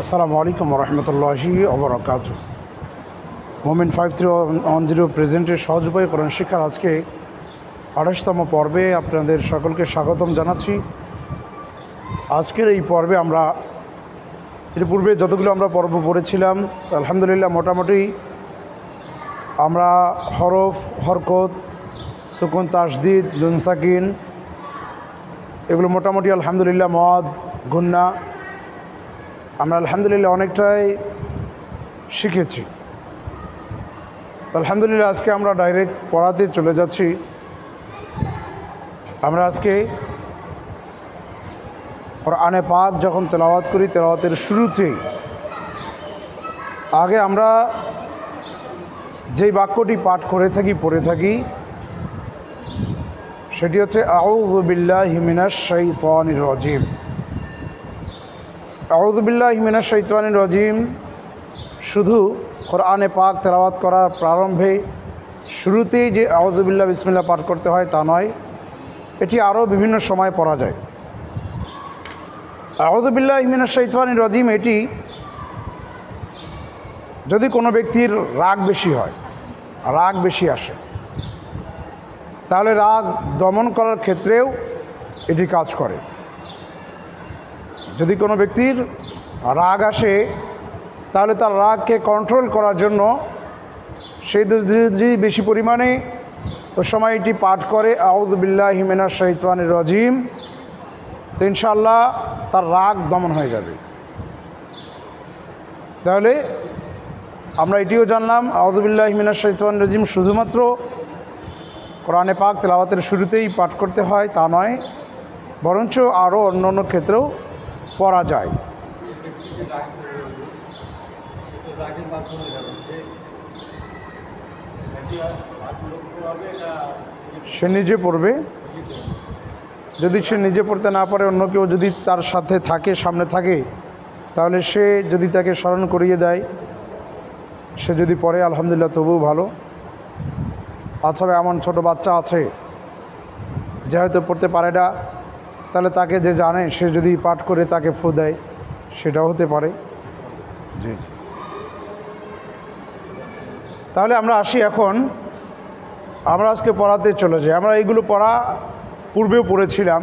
আসসালামু আলাইকুম রহমতুল্লাহি ওবরাকাতু। মোমেন 5310 প্রেজেন্টের সহজ উপায় কোরআন শিক্ষার আজকে 28তম পর্বে আপনাদের সকলকে স্বাগতম জানাচ্ছি। আজকের এই পর্বে আমরা এর পূর্বে যতগুলো আমরা পর্ব পড়েছিলাম আলহামদুলিল্লাহ মোটামুটি আমরা হরফ, হরকত, সুকুন, তাসদিদ, নুন সাকিন এগুলো মোটামুটি আলহামদুলিল্লাহ মদ, গুন্না আমরা আলহামদুলিল্লাহ অনেকটাই শিখেছি। আলহামদুলিল্লাহ আজকে আমরা ডাইরেক্ট পড়াতে চলে যাচ্ছি। আমরা আজকে কোরআনে পাক যখন তেলাওয়াত করি, তেলাওয়াতের শুরুতেই আগে আমরা যেই বাক্যটি পাঠ করে থাকি, পড়ে থাকি, সেটি হচ্ছে আউযু বিল্লাহি মিনাশ শাইতানির রাজিম। আউযু বিল্লাহি মিনাশ শাইতানির রাজিম শুধু কোরআনে পাক তেলাওয়াত করার প্রারম্ভে শুরুতেই যে আউযু বিল্লাহ বিসমিল্লাহ পাঠ করতে হয় তা নয়, এটি আরও বিভিন্ন সময় পড়া যায়। আউযু বিল্লাহি মিনাশ শাইতানির রাজিম এটি যদি কোনো ব্যক্তির রাগ বেশি হয়, রাগ বেশি আসে, তাহলে রাগ দমন করার ক্ষেত্রেও এটি কাজ করে। যদি কোনো ব্যক্তির রাগ আসে তাহলে তার রাগকে কন্ট্রোল করার জন্য সে যদি বেশি পরিমাণে ওই সময় এটি পাঠ করে আউযু বিল্লাহি মিনাশ শাইতানির রাজিম, তো ইনশাআল্লাহ তার রাগ দমন হয়ে যাবে। তাহলে আমরা এটিও জানলাম আউযু বিল্লাহি মিনাশ শাইতানির রাজিম শুধুমাত্র কোরআনে পাক তেলাওয়াতের শুরুতেই পাঠ করতে হয় তা নয়, বরঞ্চ আরও অন্য অন্য ক্ষেত্রেও পড়া যায়। সে নিজে পড়বে, যদি সে নিজে পড়তে না পারে অন্য কেউ যদি তার সাথে থাকে, সামনে থাকে, তাহলে সে যদি তাকে স্মরণ করিয়ে দেয়, সে যদি পড়ে আলহামদুলিল্লাহ তবুও ভালো। অথবা এমন ছোট বাচ্চা আছে যে হয়তো পড়তে পারে না, তাহলে তাকে যে জানে সে যদি পাঠ করে তাকে ফু দেয়, সেটাও হতে পারে। জি জি। তাহলে আমরা আসি, এখন আমরা আজকে পড়াতে চলে যাই। আমরা এইগুলো পড়া পূর্বেও পড়েছিলাম,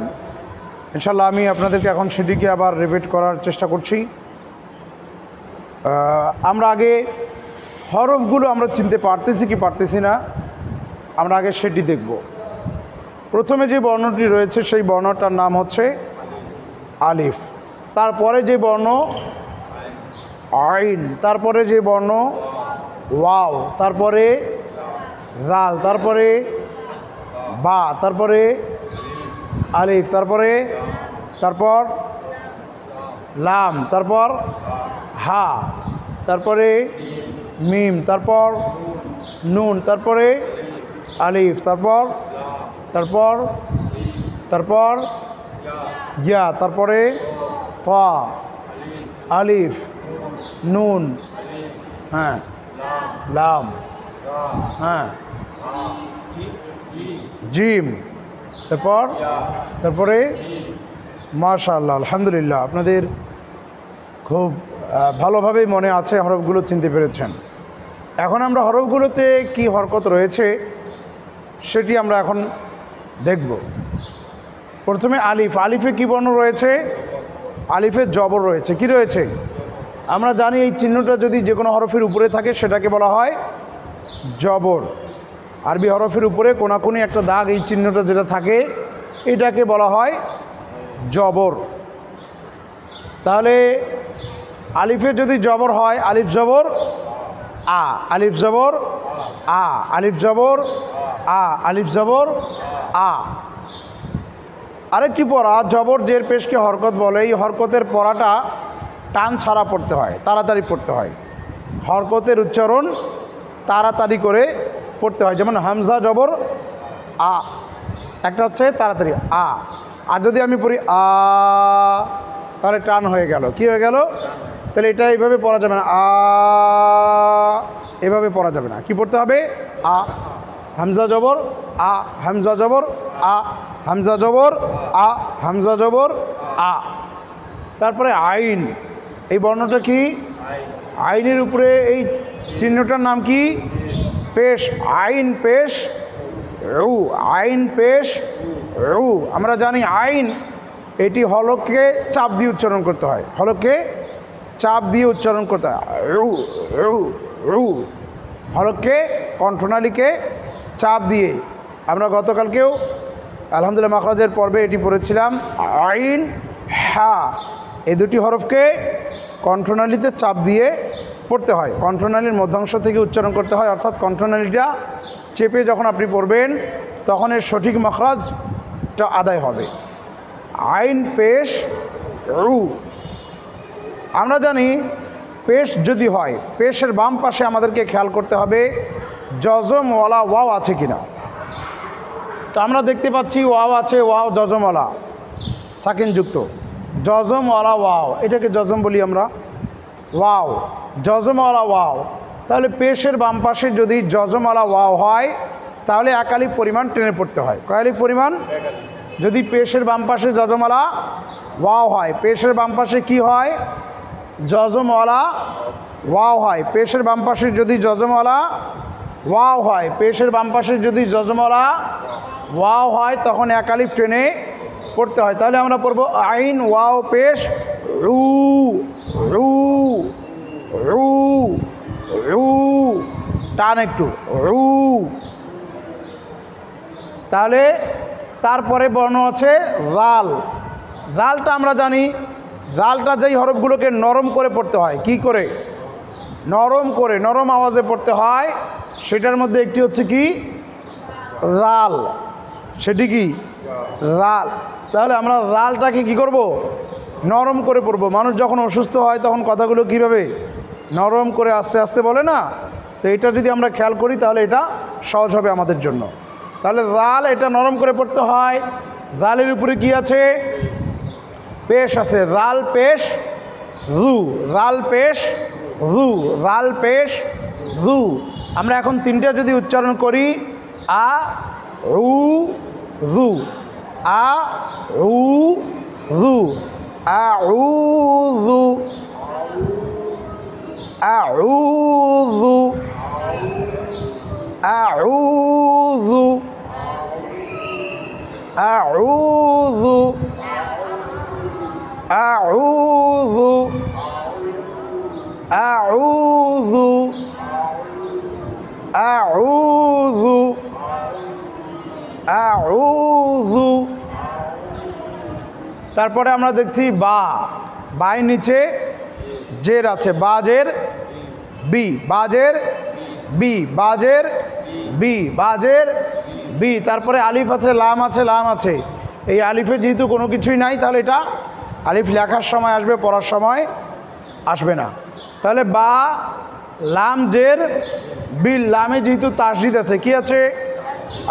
ইনশাল্লাহ আমি আপনাদেরকে এখন সেটিকে আবার রিপিট করার চেষ্টা করছি। আমরা আগে হরফগুলো আমরা চিনতে পারতেছি কি পারতেছি না, আমরা আগে সেটি দেখব। প্রথমে যে বর্ণটি রয়েছে সেই বর্ণটার নাম হচ্ছে আলিফ, তারপরে যে বর্ণ আইন, তারপরে যে বর্ণ ওয়াও, তারপরে জাল, তারপরে বা, তারপরে আলিফ, তারপর লাম, তারপর হা, তারপরে মিম, তারপর নুন, তারপরে আলিফ, তারপর ইয়া, তারপরে ফা, আলিফ, নুন, হ্যাঁ, লাম, হ্যাঁ, জিম, তারপরে মাশাআল্লাহ আলহামদুলিল্লাহ আপনাদের খুব ভালোভাবেই মনে আছে, হরফগুলো চিনতে পেরেছেন। এখন আমরা হরফগুলোতে কি হরকত রয়েছে সেটি আমরা এখন দেখব। প্রথমে আলিফ, আলিফে কি বর্ণ রয়েছে? আলিফের জবর রয়েছে। কি রয়েছে? আমরা জানি এই চিহ্নটা যদি যে কোনো হরফের উপরে থাকে সেটাকে বলা হয় জবর। আরবি হরফের উপরে কোনাকুনি একটা দাগ, এই চিহ্নটা যেটা থাকে এটাকে বলা হয় জবর। তাহলে আলিফের যদি জবর হয়, আলিফ জবর আ, আলিফ জবর আ, আলিফ জবর আ, আলিফ জবর আ। আরেকটি পড়া জবর জের পেশকে হরকত বলে। এই হরকতের পড়াটা টান ছাড়া পড়তে হয়, তাড়াতাড়ি পড়তে হয়। হরকতের উচ্চারণ তাড়াতাড়ি করে পড়তে হয়। যেমন হামজা জবর আ, একটা হচ্ছে তাড়াতাড়ি আ, আর যদি আমি পড়ি আ তাহলে টান হয়ে গেল। কি হয়ে গেল? তাহলে এটা এইভাবে পড়া যাবে না, আ এভাবে পড়া যাবে না। কি পড়তে হবে? আ, হামজা জবর আ, হামজা জবর আ, হামজা জবর আ, হামজা জবর আ। তারপরে আইন, এই বর্ণটা কি? আইনের উপরে এই চিহ্নটার নাম কি? পেশ। আইন পেশ রু, আইন পেশ রু। আমরা জানি আইন এটি হলককে চাপ দিয়ে উচ্চারণ করতে হয়, হলককে চাপ দিয়ে উচ্চারণ করতে হয়। রু রু রু, হলককে কণ্ঠনালীকে চাপ দিয়ে। আমরা গতকালকেও আলহামদুলিল্লাহ মাখরাজের পর্বে এটি পড়েছিলাম। আইন হা, এই দুটি হরফকে কণ্ঠনালীতে চাপ দিয়ে পড়তে হয়, কণ্ঠনালীর মধ্যাংশ থেকে উচ্চারণ করতে হয়, অর্থাৎ কণ্ঠনালীটা চেপে যখন আপনি পড়বেন তখন এর সঠিক মাখরাজটা আদায় হবে। আইন পেশ রু। আমরা জানি পেশ যদি হয়, পেশের বাম পাশে আমাদেরকে খেয়াল করতে হবে জজমওয়ালা ওয়াও আছে কিনা। তো আমরা দেখতে পাচ্ছি ওয়াও আছে, ওয়াও জজমওয়ালা সাকিনযুক্ত, জজমওয়ালা ওয়াও, এটাকে জজম বলি আমরা। ওয়াও, জজমওয়ালা ওয়াও। তাহলে পেশের বাম পাশে যদি জজমওয়ালা ওয়াও হয় তাহলে একালিফ পরিমাণ টেনে পড়তে হয়। কয়ালিফ পরিমাণ? যদি পেশের বাম পাশে জজমওয়ালা ওয়াও হয়, পেশের বাম পাশে কি হয়? জজমওয়ালা ওয়াও হয়। পেশের বাম পাশে যদি জজমওয়ালা ওয়াও হয়, পেশের বাম পাশে যদি জজমওয়ালা ওয়াও হয় তখন একালিফ টেনে পড়তে হয়। তাহলে আমরা পড়ব আইন ওয়াও পেশ রু রু রু রু, টান একটু, রু। তাহলে তারপরে বর্ণ আছে জাল। জালটা আমরা জানি, জালটা যেই হরফগুলোকে নরম করে পড়তে হয়, কি করে? নরম করে, নরম আওয়াজে পড়তে হয়, সেটার মধ্যে একটি হচ্ছে কি? জাল। সেটি কি? জাল। তাহলে আমরা জালটাকে কি করব? নরম করে পড়ব। মানুষ যখন অসুস্থ হয় তখন কথাগুলো কিভাবে নরম করে আস্তে আস্তে বলে না? তো এটা যদি আমরা খেয়াল করি তাহলে এটা সহজ হবে আমাদের জন্য। তাহলে জাল, এটা নরম করে পড়তে হয়। জালের উপরে কি আছে? পেশ আছে। জাল পেশ রু, জাল পেশ রু, জাল পেশ রু। আমরা এখন তিনটা যদি উচ্চারণ করি, আ রু রু, আ রু রু, আ রু রু, আ রু রু, আ রু রু, আ রু রু, আউযু আউযু আউযু আউযু। তারপরে আমরা দেখছি বা, বাই নিচে জের আছে, বাজের বি, বাজের বি, বাজের বি, বাজের বি। তারপরে আলিফ আছে, লাম আছে, লাম আছে। এই আলিফে যেহেতু কোনো কিছুই নাই তাহলে এটা আলিফ লেখার সময় আসবে, পড়ার সময় আসবে না। তাহলে বা, লাম জের বিল, লামে যেহেতু তাসদিদ আছে, কি আছে?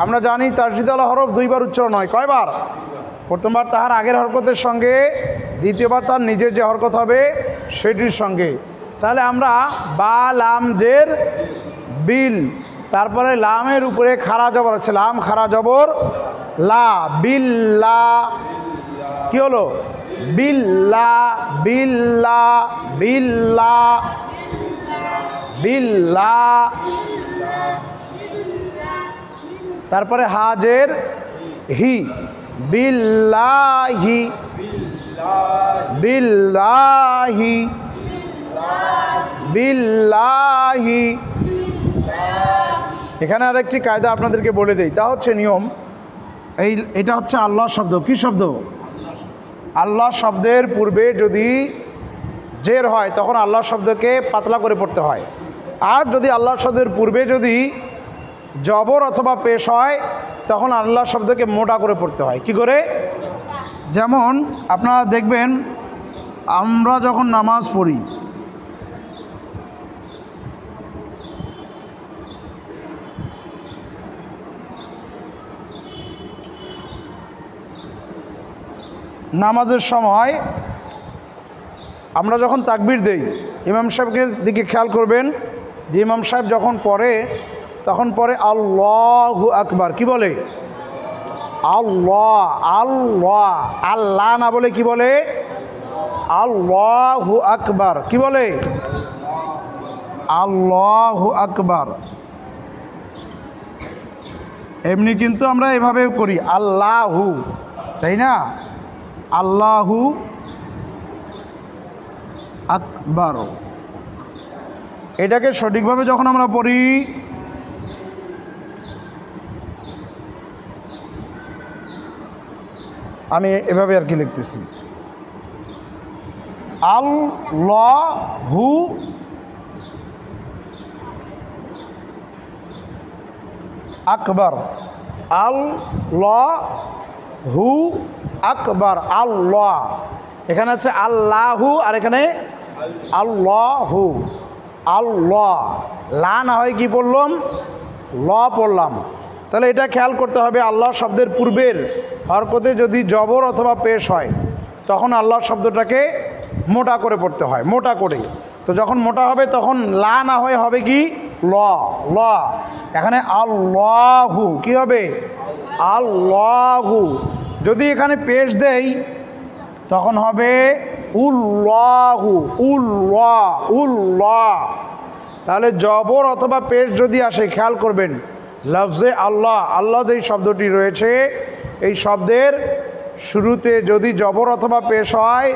আমরা জানি তাসদিদওয়ালা হরফ দুইবার উচ্চারণ হয়। কয়বার? প্রথমবার তাহার আগের হরকতের সঙ্গে, দ্বিতীয়বার তার নিজের যে হরকত হবে সেটির সঙ্গে। তাহলে আমরা বা লাম জের বিল, তারপরে লামের উপরে খাড়া জবর আছে, লাম খাড়া জবর লা, বিল্লা। কি হলো? বিল্লা বিল্লা বিল্লা বিল্লা। তারপরে হাজের হি, বিল্লাহি বিল্লাহি বিল্লাহি। এখানে আর একটি কায়দা আপনাদেরকে বলে দেই, তা হচ্ছে নিয়ম। এটা হচ্ছে আল্লাহ শব্দ। কি শব্দ? আল্লাহ শব্দের পূর্বে যদি জের হয় তখন আল্লাহ শব্দকে পাতলা করে পড়তে হয়। আর যদি আল্লাহ শব্দের পূর্বে যদি জবর অথবা পেশ হয় তখন আল্লাহ শব্দকে মোটা করে পড়তে হয়। কি করে? যেমন আপনারা দেখবেন আমরা যখন নামাজ পড়ি, নামাজের সময় আমরা যখন তাকবীর দেই, ইমাম সাহেবের দিকে খেয়াল করবেন যে ইমাম সাহেব যখন পড়ে তখন পড়ে আল্লাহু আকবার। কি বলে? আল্লাহ। আল্লাহ, আল্লাহ না বলে কি বলে? আল্লাহু আকবার, কি বলে? আল্লাহু আকবার। এমনি কিন্তু আমরা এভাবে করি আল্লাহু, তাই না? আল্লাহু আকবার। এটাকে সঠিকভাবে যখন আমরা পড়ি, আমি এভাবে আর কি লিখতেছি, আল্লাহু আকবার, আল্লাহু আকবার। আল্লাহ, এখানে আছে আল্লাহু আর এখানে আল্লাহু। আল্লাহ, লা না হয় কি পড়লাম? ল পড়লাম। তাহলে এটা খেয়াল করতে হবে, আল্লাহ শব্দের পূর্বের হরকতে যদি জবর অথবা পেশ হয় তখন আল্লাহ শব্দটাকে মোটা করে পড়তে হয়, মোটা করে। তো যখন মোটা হবে তখন লা না হয়ে হবে কি? ল। ল। এখানে আল্লাহু কি হবে? আল্লাহু। যদি এখানে পেশ দেই তখন হবে উল্লাহু, উল্লাহ, উল্লাহ। তাহলে জবর অথবা পেশ যদি আসে, খেয়াল করবেন লফজে আল্লাহ, আল্লাহ যেই শব্দটি রয়েছে এই শব্দের শুরুতে যদি জবর অথবা পেশ হয়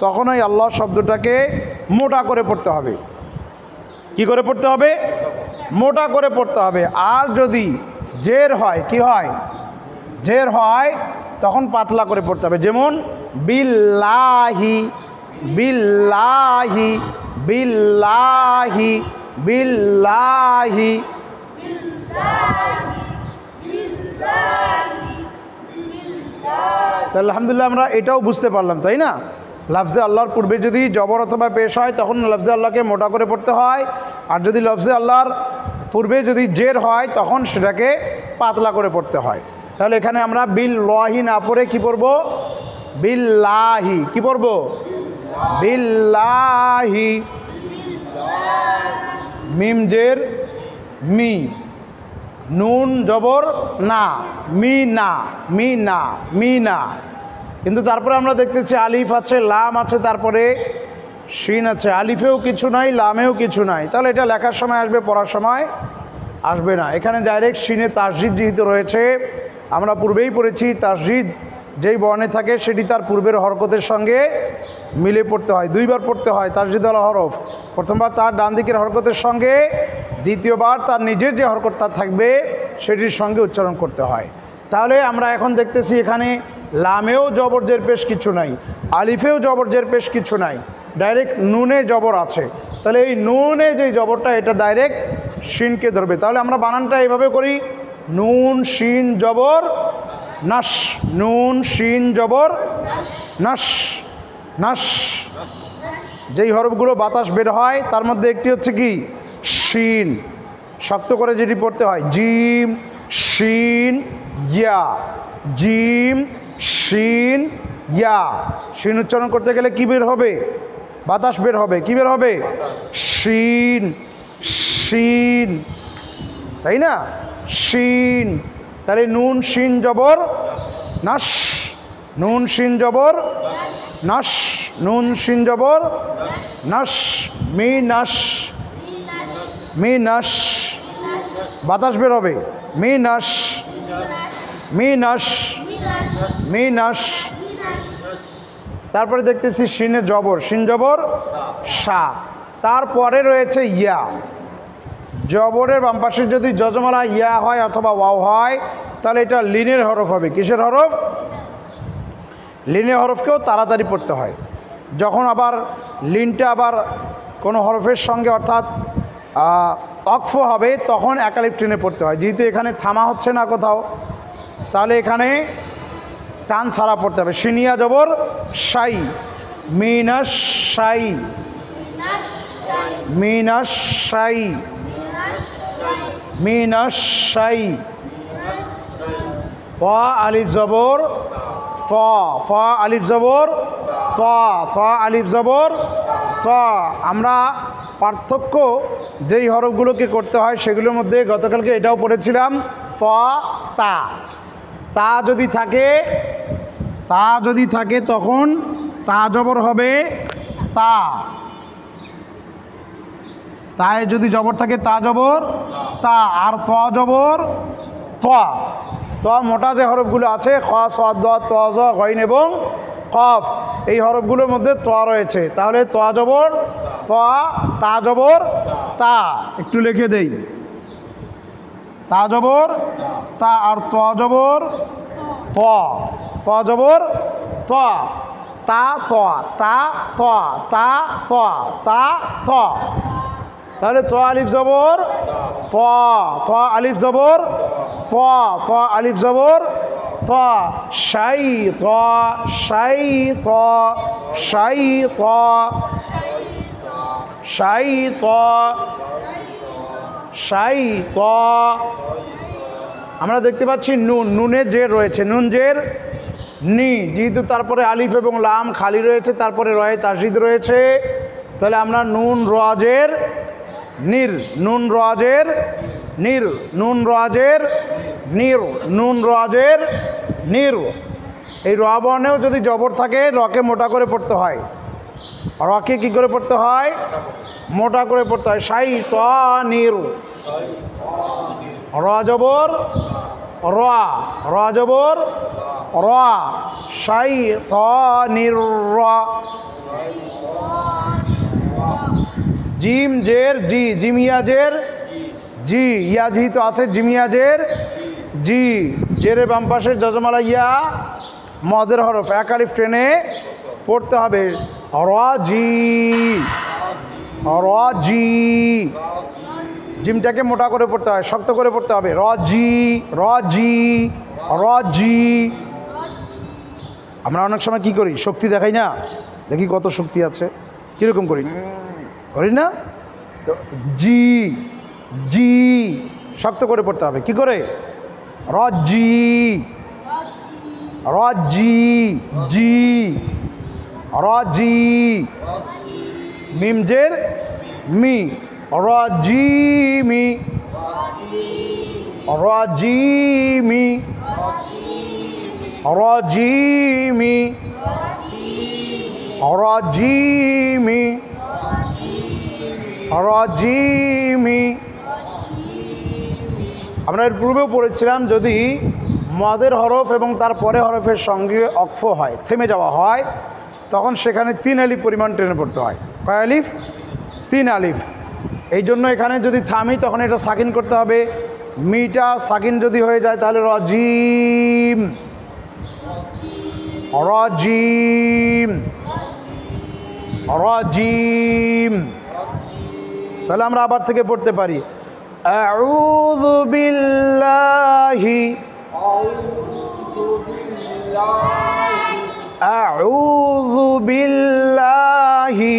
তখন ওই আল্লাহ শব্দটাকে মোটা করে পড়তে হবে। কি করে পড়তে হবে? মোটা করে পড়তে হবে। আর যদি জের হয়, কি হয়? জের হয় তখন পাতলা করে পড়তে হবে। যেমন বিল্লাহি, বিল্লাহি, বিল্লাহি, বিল্লাহি। তাহলে আলহামদুলিল্লাহ আমরা এটাও বুঝতে পারলাম, তাই না? লফজে আল্লাহর পূর্বে যদি জবর অথবা পেশ হয় তখন লফজে আল্লাহকে মোটা করে পড়তে হয়, আর যদি লফজে আল্লাহর পূর্বে যদি জের হয় তখন সেটাকে পাতলা করে পড়তে হয়। তাহলে এখানে আমরা বিল্লাহি না পড়ে কি পড়ব? বিল্লাহি। কি পড়ব? বিল্লাহি। মিম জের মি, নুন জবর না, মি না, মি না, মি না। কিন্তু তারপরে আমরা দেখতেছি আলিফ আছে, লাম আছে, তারপরে শিন আছে। আলিফেও কিছু নাই, লামেও কিছু নাই। তাহলে এটা লেখার সময় আসবে, পড়ার সময় আসবে না। এখানে ডাইরেক্ট শিনে তাসজিদ যেহেতু রয়েছে, আমরা পূর্বেই পড়েছি তাসজিদ যেই বর্ণে থাকে সেটি তার পূর্বের হরকতের সঙ্গে মিলে পড়তে হয়। দুইবার পড়তে হয় তাসজিদওয়ালা হরফ। প্রথমবার তার ডান দিকের হরকতের সঙ্গে, দ্বিতীয়বার তার নিজের যে হরকতটা থাকবে সেটির সঙ্গে উচ্চারণ করতে হয়। তাহলে আমরা এখন দেখতেছি এখানে লামেও জবরজের পেশ কিছু নাই, আলিফেও জবরজের পেশ কিছু নাই, ডাইরেক্ট নুনে জবর আছে। তাহলে এই নুনে যে জবরটা এটা ডাইরেক্ট শিনকে ধরবে। তাহলে আমরা বানানটা এইভাবে করি, নুন শিন জবর নাস, নুন শিন জবর নাস, নাস। যেই হরফগুলো বাতাস বের হয় তার মধ্যে একটি হচ্ছে কি? শিন। শক্ত করে যেটি পড়তে হয়, জিম শিন ইয়া, জিম শিন ইয়া। শিন উচ্চারণ করতে গেলে কি বের হবে? বাতাস বের হবে। কি বের হবে? শিন, শিন, তাই না? শিন। তাহলে নুন শিন জবর নাস, নুন শিন জবর নাস, নুন শিন জবর নাস। মি নাস, মি নাস, বাতাস বের হবে। মি নাস, মি নাস, মি নাস। তারপরে দেখতেছি শিনে জবর, শিন জবর সা। তারপরে রয়েছে ইয়া। জবরের বাম পাশে যদি যজমালা ইয়া হয় অথবা ওয়াও হয় তাহলে এটা লিনের হরফ হবে। কিসের হরফ? লিনের হরফকেও তাড়াতাড়ি পড়তে হয়। যখন আবার লিনটা আবার কোনো হরফের সঙ্গে অর্থাৎ অক্ফ হবে তখন একালিফ টেনে পড়তে হয়। যেহেতু এখানে থামা হচ্ছে না কোথাও, তাহলে এখানে টান ছাড়া পড়তে হবে। শিনিয়া জবর সাই, মিনাস সাই, মিনাস সাই, মিনাস সাই। ত আলিফ জবর ত, ত আলিফ জবর ত, ত আলিফ জবর ত। আমরা পার্থক্য যেই হরফগুলোকে করতে হয় সেগুলোর মধ্যে গতকালকে এটাও পড়েছিলাম, ত তা। তা যদি থাকে, তা যদি থাকে তখন তা জবর হবে তা, তাই যদি জবর থাকে তা জবর তা, আর ত জবর ত। ত মোটা যে হরফগুলো আছে খ স দ ত জ গইন এবং কফ, এই হরফগুলোর মধ্যে ত রয়েছে, তাহলে ত জবর ত, তা জবর তা। একটু লিখে দেই, তা জবর তা আর ত জবর ত, ত জবর ত, তা ত, তা ত, তা ত, তা ত। তাহলে ত আলিফ জবর ত, ত আলিফ জবর ত, ত আলিফ জবর ত, শাই ত, শাই ত, শাই ত, শাই ত, শাই ত। আমরা দেখতে পাচ্ছি নুন, নুনের জের রয়েছে, নুন জের নি, যেহেতু তারপরে আলিফ এবং লাম খালি রয়েছে, তারপরে রয়ে তাসদিদ রয়েছে, তাহলে আমরা নুন রাজের নির, নুন রাজের নির, নুন রাজের নির, নুন রাজের নির। এই র বর্ণেও যদি জবর থাকে রকে মোটা করে পড়তে হয়, রকে কি করে পড়তে হয়? মোটা করে পড়তে হয়। সাই ত নির, র জবর র, র জবর র, সাই ত নির র। জিম জের জি, জিমিয়াজের জি, ইয়া জি তো আছে, জিমিয়াজের জি, জেরের বাম পাশে যজমালা ইয়া মদের হরফ, এক আলিফ টেনে পড়তে হবে। র জি, র জি, জিমটাকে মোটা করে পড়তে হয়, শক্ত করে পড়তে হবে। র জি, র জি, র জি। আমরা অনেক সময় কি করি, শক্তি দেখাই না, দেখি কত শক্তি আছে, কীরকম করি, করি না? তো জি, জি শক্ত করে পড়তে হবে, কি করে? র জি, র জি, জি, র জি। মিম জের মি, র জি মি, র জি মি, র জি মি, র জি মি, র জি মি। আমরা এর পূর্বেও পড়েছিলাম যদি মদের হরফ এবং তার পরে হরফের সঙ্গে অক্ফ হয়, থেমে যাওয়া হয়, তখন সেখানে 3 আলিফ পরিমাণ টেনে পড়তে হয়। কয় আলিফ? 3 আলিফ। এই জন্য এখানে যদি থামি তখন এটা সাকিন করতে হবে। মিটা সাকিন যদি হয়ে যায় তাহলে রজিম, রজিম, রজিম। তাহলে আমরা আবার থেকে পড়তে পারি। আউযু বিল্লাহি, আউযু বিল্লাহি,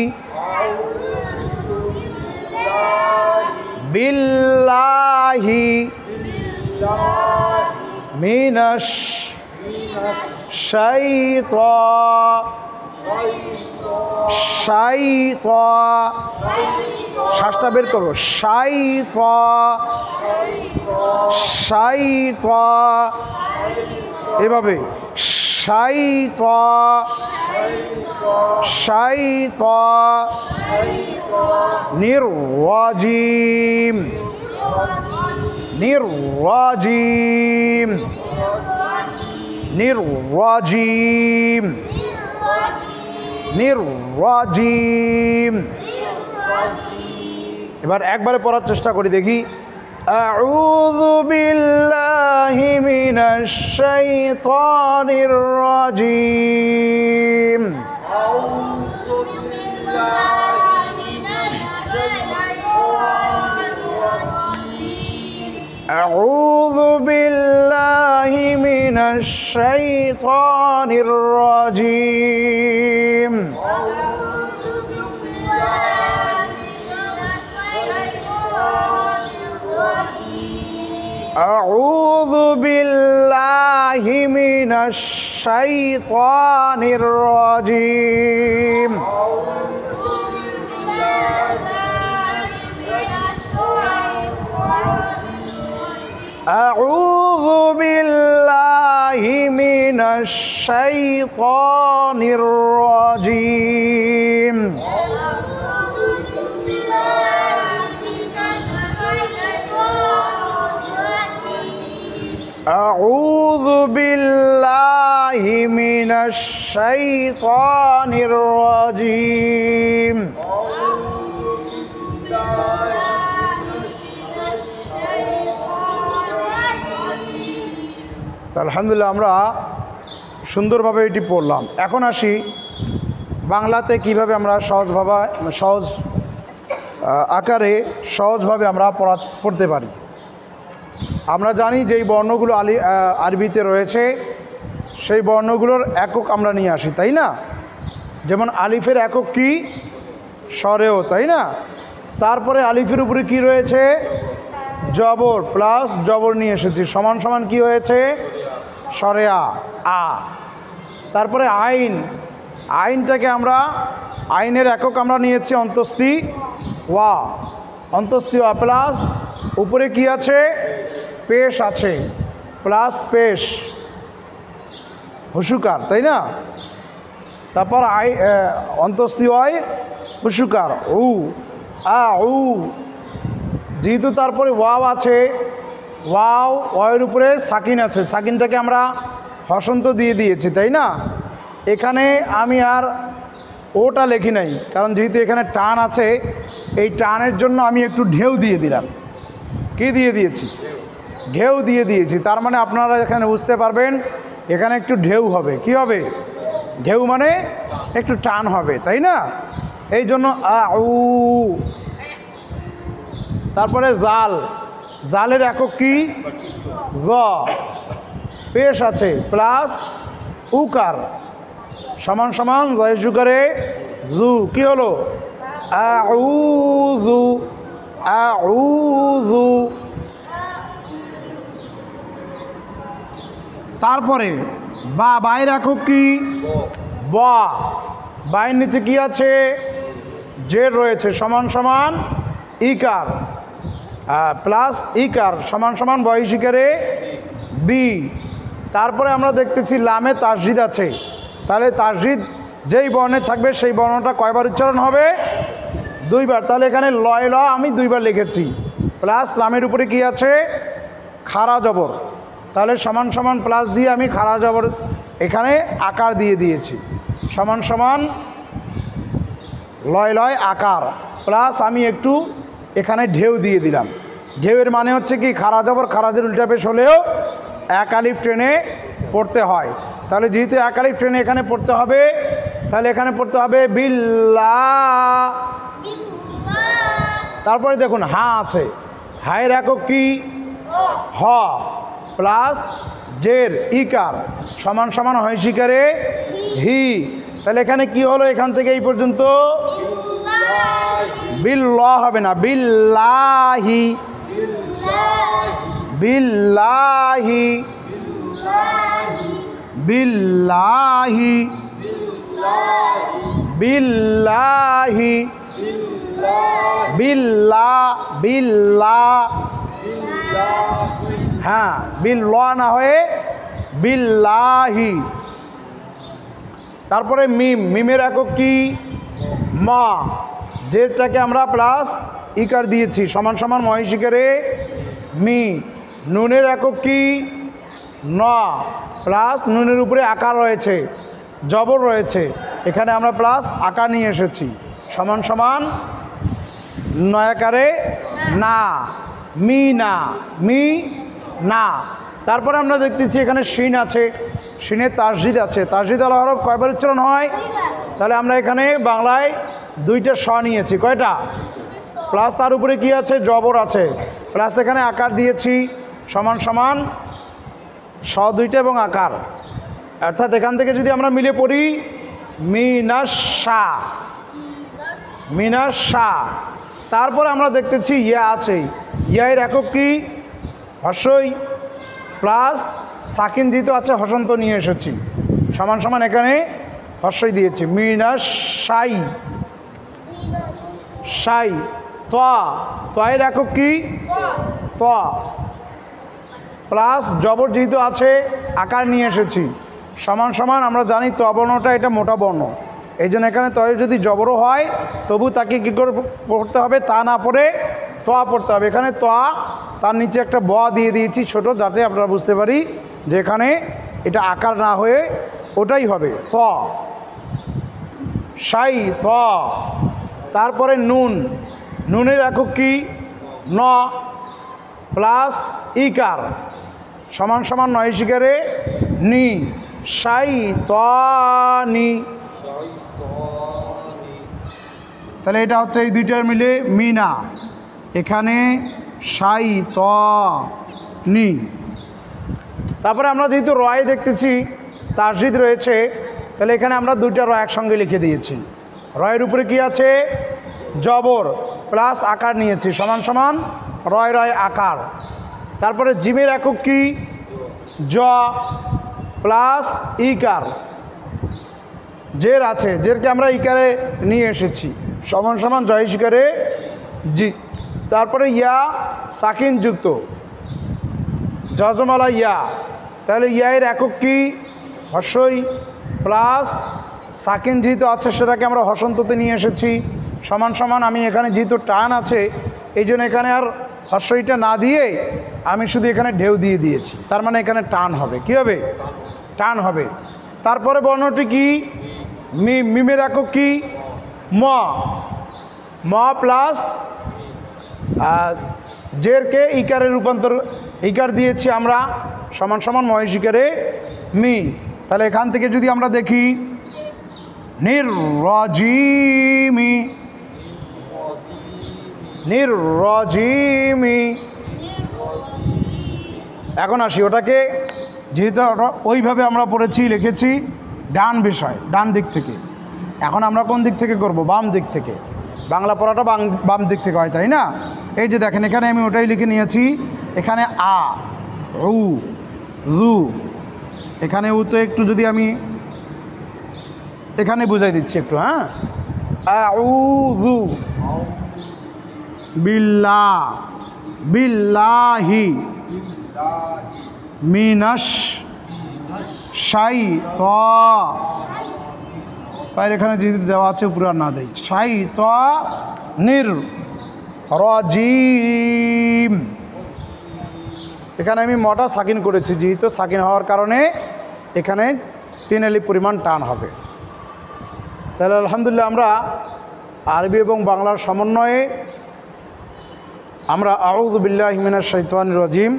বিল্লাহি মিনাশ শাইতান, শ্বাসটা বের করো, শাইতান, এভাবে শাইতান, নির্ওয়াজিম, নির্ওয়াজিম, নির্ওয়াজিম, নির্ওয়াজিম। এবার একবারে পড়ার চেষ্টা করি, দেখি। আউযু বিল্লাহি মিনাশ শাইতানির রাজিম, আউযু বিল্লাহি মিনাশ শাইতানির রাজিম, আউযু বিল্লাহি মিনাশ শাইতানির রাজিম, আউযু বিল্লাহি মিনাশ শাইতানির রাজিম, আউযু বিল্লাহি মিনাশ শাইতানির الرجيم أعوذ بالله من الشيطان الرجيم আলহামদুলিল্লাহ আমরা সুন্দরভাবে এটি পড়লাম। এখন আসি বাংলাতে কিভাবে আমরা সহজ আকারে সহজভাবে আমরা পড়তে পারি। আমরা জানি যেই বর্ণগুলো আরবিতে রয়েছে সেই বর্ণগুলোর একক আমরা নিয়ে আসি, তাই না? যেমন আলিফের একক কি? স্বরেও, তাই না? তারপরে আলিফের উপরে কি রয়েছে? জবর, প্লাস জবর নিয়ে এসেছি, সমান সমান কি হয়েছে? স্বরে আ। তারপরে আইন, আইনটাকে আমরা আইনের একক আমরা নিয়েছি অন্তস্থি ওয়া, অন্তস্থি ওয়া প্লাস উপরে কি আছে? পেশ আছে, প্লাস পেশ হুশুকার, তাই না? তারপর অন্তস্থি ওয়ায় হুশুকার উ আ উ, যেহেতু তারপরে ওয়াও আছে, ওয়াওয়ের উপরে সাকিন আছে, সাকিনটাকে আমরা হসন্ত দিয়ে দিয়েছি, তাই না? এখানে আমি আর ওটা লেখি নাই, কারণ যেহেতু এখানে টান আছে, এই টানের জন্য আমি একটু ঢেউ দিয়ে দিলাম। কি দিয়ে দিয়েছি? ঢেউ দিয়ে দিয়েছি। তার মানে আপনারা এখানে বুঝতে পারবেন এখানে একটু ঢেউ হবে। কি হবে? ঢেউ মানে একটু টান হবে, তাই না? এই জন্য আউ। তারপরে জাল, জালের একক কি? জ, পেশ আছে, প্লাস উকার সমান সমান জয় সুকারে জু। কি হলো? আউযু, আউযু। তারপরে বাইর একক কি? বা, বাইয়ের নিচে কি আছে? জের রয়েছে, সমান সমান ইকার, প্লাস ইকার সমান সমান বয়সিকারে বি। তারপরে আমরা দেখতেছি লামে তাসজিদ আছে, তাহলে তাসজিদ যেই বর্ণে থাকবে সেই বর্ণটা কয়বার উচ্চারণ হবে? দুইবার। তাহলে এখানে লয় ল আমি দুইবার লিখেছি, প্লাস লামের উপরে কি আছে? খাড়া জবর, তাহলে সমান সমান প্লাস দিয়ে আমি খাড়া জবর এখানে আকার দিয়ে দিয়েছি, সমান সমান লয় লয় আকার, প্লাস আমি একটু এখানে ঢেউ দিয়ে দিলাম। ঢেউয়ের মানে হচ্ছে কি? খাড়া জবর খারাজের উল্টা পেশ হলেও এক আলিফ ট্রেনে পড়তে হয়। তাহলে যেহেতু এক আলিফ ট্রেনে এখানে পড়তে হবে, তাহলে এখানে পড়তে হবে বিল্লাহ। তারপরে দেখুন হা আছে, হায়ের একক কি? হ, প্লাস জের ইকার সমান সমান হয় শিকারে হি। তাহলে এখানে কি হলো? এখান থেকে এই পর্যন্ত বিল্লাহ হবে না, বিল্লাহি, বিল্লাহি, বিল্লাহি, বিল্লাহি, বিল্লাহ, বিল্লাহ। হ্যাঁ, বিল্লাহ না হয়ে বিল্লাহি। তারপরে মিম, মিমের একক কি? মা, যেটাকে আমরা প্লাস ইকার দিয়েছি, সমান সমান মহিষিকারে মি। নুনের একক কি? ন, প্লাস নুনের উপরে আকার রয়েছে, জবর রয়েছে, এখানে আমরা প্লাস আকার নিয়ে এসেছি, সমান সমান নয়াকারে না, মি না, মি না। তারপরে আমরা দেখতেছি এখানে শিন আছে, শিনের তাসজিদ আছে। তাসজিদ আল হরফ কয়বার উচ্চারণ হয়? তাহলে আমরা এখানে বাংলায় দুইটা স নিয়েছি, কয়টা? প্লাস তার উপরে কি আছে? জবর আছে, প্লাস এখানে আকার দিয়েছি, সমান সমান স দুইটা এবং আকার, অর্থাৎ এখান থেকে যদি আমরা মিলে পড়ি মিনাশা, মিনাশা। তারপরে আমরা দেখতেছি ইয়া আছে, ইয়ের একক কি? হর্ষই, প্লাস সাকিন যেহেতু আছে হসন্ত নিয়ে এসেছি, সমান সমান এখানে হর্ষই দিয়েছি, মিনাশাই, সাই। তয়ের একক কি? ত, প্লাস জবর যেহেতু আছে আকার নিয়ে এসেছি, সমান সমান আমরা জানি ত বর্ণটা এটা মোটা বর্ণ, এই জন্য এখানে তয় যদি জবরও হয় তবু তাকে কী করে পড়তে হবে, তা না পড়ে তোয়া পড়তে হবে। এখানে তোয়া, তার নিচে একটা ব দিয়ে দিয়েছি ছোট, যাতে আপনারা বুঝতে পারি যে এখানে এটা আকার না হয়ে ওটাই হবে ত, সাই ত। তারপরে নুন, নুনের একক কি, ন প্লাস ইকার সমান সমান নয় শিকারে নি, সাই ত নি। তাহলে এটা হচ্ছে এই দুইটার মিলে মিনা, এখানে সাই ত নি। তারপরে আমরা যেহেতু রয় দেখতেছি তাসজিদ রয়েছে, তাহলে এখানে আমরা দুইটা রয় একসঙ্গে লিখে দিয়েছি। রয়ের উপরে কি আছে, জবর প্লাস আকার নিয়েছি সমান সমান রয় রয় আকার। তারপরে জিমের একক কি, জ প্লাস ইকার, জের আছে, জেরকে আমরা ইকারে নিয়ে এসেছি সমান সমান জয় শিকারে জি। তারপরে ইয়া সাকিন যুক্ত যজমালা ইয়া, তাহলে ইয়ের একক কি, হর্ষই প্লাস সাকিন যেহেতু আছে সেটাকে আমরা হসন্ততে নিয়ে এসেছি সমান সমান। আমি এখানে যেহেতু টান আছে এই জন্য এখানে আর হর্ষইটা না দিয়ে আমি শুধু এখানে ঢেউ দিয়ে দিয়েছি, তার মানে এখানে টান হবে, কি হবে, টান হবে। তারপরে বর্ণটি কি, মিমের একক কি, ম, ম প্লাস জেরকে ইকারে রূপান্তর, ইকার দিয়েছি আমরা সমান সমান মহেশ ইকারে মি। তাহলে এখান থেকে যদি আমরা দেখি নির্রজিমি, নির্রজিমি। এখন আসি ওটাকে, যেহেতু ওইভাবে আমরা পড়েছি লিখেছি ডান বিষয়, ডান দিক থেকে। এখন আমরা কোন দিক থেকে করব, বাম দিক থেকে। বাংলা পড়াটা বাম দিক থেকে হয়, তাই না? এই যে দেখেন এখানে আমি ওটাই লিখে নিয়েছি, এখানে আ উ জু, এখানে উ তো একটু যদি আমি এখানে বুঝাই দিচ্ছি একটু, হ্যাঁ, আউযু বিল্লাহ, বিল্লাহি মিনাশ শাইতানির, এখানে যদি দেওয়া আছে উপরে আর না দেই, শাইতানির রাজিম। এখানে আমি মটা সাকিন করেছি, যেহেতু সাকিন হওয়ার কারণে এখানে 3 আলিফ পরিমাণ টান হবে। তাহলে আলহামদুলিল্লাহ আমরা আরবি এবং বাংলার সমন্বয়ে আমরা আউযু বিল্লাহি মিনাশ শাইতানির রাজিম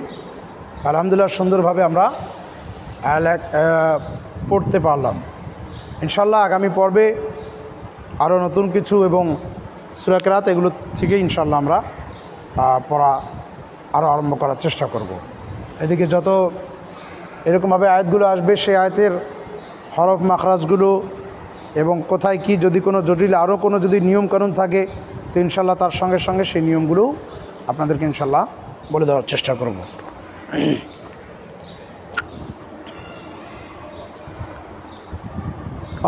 আলহামদুলিল্লাহ সুন্দরভাবে আমরা পড়তে পারলাম। ইনশাল্লাহ আগামী পর্বে আরও নতুন কিছু এবং সূরা কিরাত এগুলো থেকে ইনশাল্লাহ আমরা পড়া আরও আরম্ভ করার চেষ্টা করব। এদিকে যত এরকমভাবে আয়াতগুলো আসবে সেই আয়াতের হরফ মাখরাজগুলো এবং কোথায় কি, যদি কোনো জটিল আরও কোনো যদি নিয়মকানুন থাকে তো ইনশাল্লাহ তার সঙ্গে সঙ্গে সেই নিয়মগুলো আপনাদেরকে ইনশাল্লাহ বলে দেওয়ার চেষ্টা করব।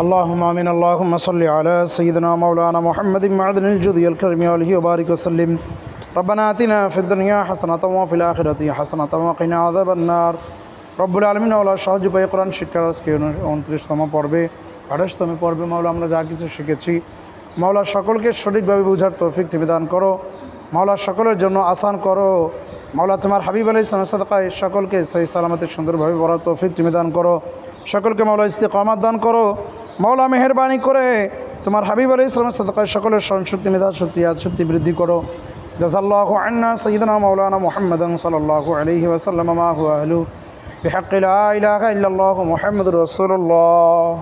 اللهم آمين اللهم صل على سيدنا مولانا محمد معدن الجود الكريم وآله وبارك وسلم ربنا آتنا في الدنيا حسنة وفي الآخرة حسنة وقنا عذاب النار رب العالمين ওয়ালা সাহায্য পাই কোরআন শিক্ষার আজকে 29তম পর্বে 28তম পর্বে মাওলা আমরা যা কিছু শিখেছি মাওলা সকলকে সঠিকভাবে বোঝার তৌফিক তুমি দান করো। মাওলা সকলের জন্য আসান করো। মাওলা তোমার হাবিব আলাইহিস সালামের সাদাকায় সকলকে সহি সালামতে সুন্দরভাবে পড়ার তৌফিক তুমি দান করো। সকলকে মাওলা ইস্তিকামাত দান করো। মাওলা মেহেরবানি করে তোমার হাবিব আলাইহিস সালামের সাদাকায় সকলের স্মরণশক্তি, মেধা শক্তি, আদ শক্তি বৃদ্ধি করো। জাযাল্লাহু আন্না সাইয়্যিদানা মাওলানা মুহাম্মাদান সাল্লাল্লাহু আলাইহি ওয়াসাল্লাম মা হুয়া আহলু বিহাক্কি লা ইলাহা ইল্লাল্লাহু মুহাম্মাদুর রাসূলুল্লাহ।